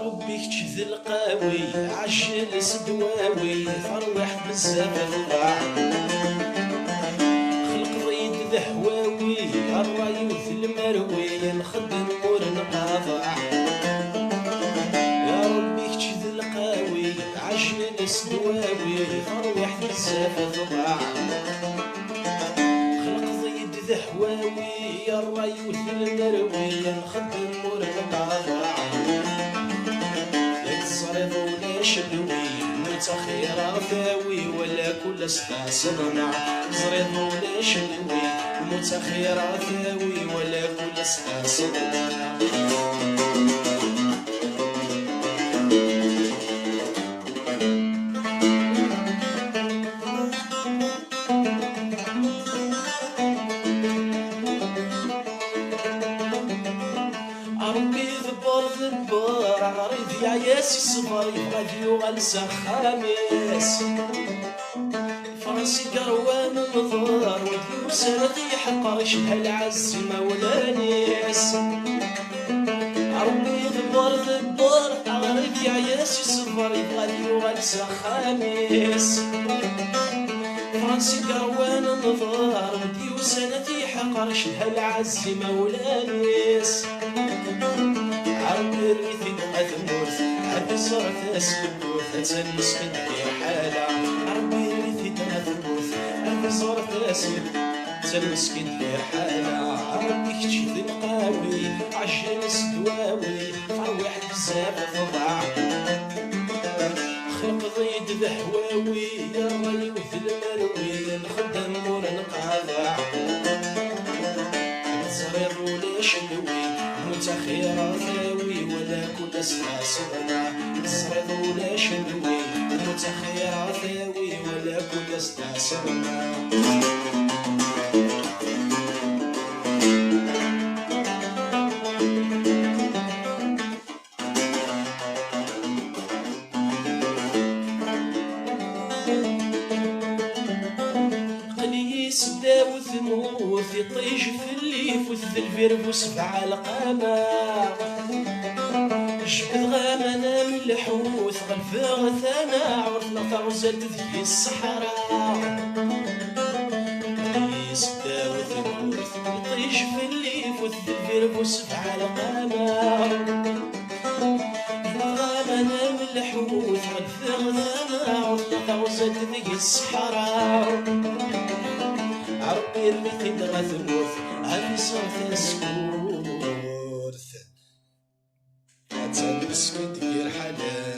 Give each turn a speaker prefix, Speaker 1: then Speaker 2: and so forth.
Speaker 1: ربي كتشذ القاوي عجل سدواوي فرواح بزاف الضاع خلق ضيد ذهواوي الراي وث المروي نخدم مور نقاطع يا ربي كتشذ القاوي عجل سدواوي فرواح بزاف الضاع خلق ضيد ذهواوي الراي وث المروي نخدم مور نقاطع صريض ولا شلوي متخير ثاوي ولا كل صداع صريض ولا شلوي متخير ثاوي ولا كل صداع غريب يا ياسي صبري غادي وغنسى خامس فرنسي قروان نظر ودي وسردي حقر شبه العز مولانيس ربي ذبر غريب يا ياسي صبري غادي وغنسى خامس فرنسي قروان نظر ودي وسردي حقر شبه العز مولانيس عربي ريثي أثموث عبي صرت أسلوث أتسلس من غير حالة عربي ريثي أثموث عبي صرت أسلوث أتسلس من غير حالة عربي كتشي ذي القاوي عجل سدواوي فرواح بزاف ضضع خلق ضيد ذهواوي يا راي وث المروي نخدم مور نقاضع صغير ولا شلوي متخير ثاوي ولا كل صداع صغير ولا شلوي متخير ثاوي ولا كل صداع سدا وثموث يطيش في الليف والذلفير بوسبع القامة جبد غامنا من الحوث غلفا ثنا عرفنا تعزل ذي الصحراء سدا وثموث يطيش في الليف والذلفير بوسبع القامة غامنا من الحوث غلفا ثنا عرفنا تعزل ذي الصحراء عربي ريثي غثموث عفي صوت سكورث أتسلس كدير حلال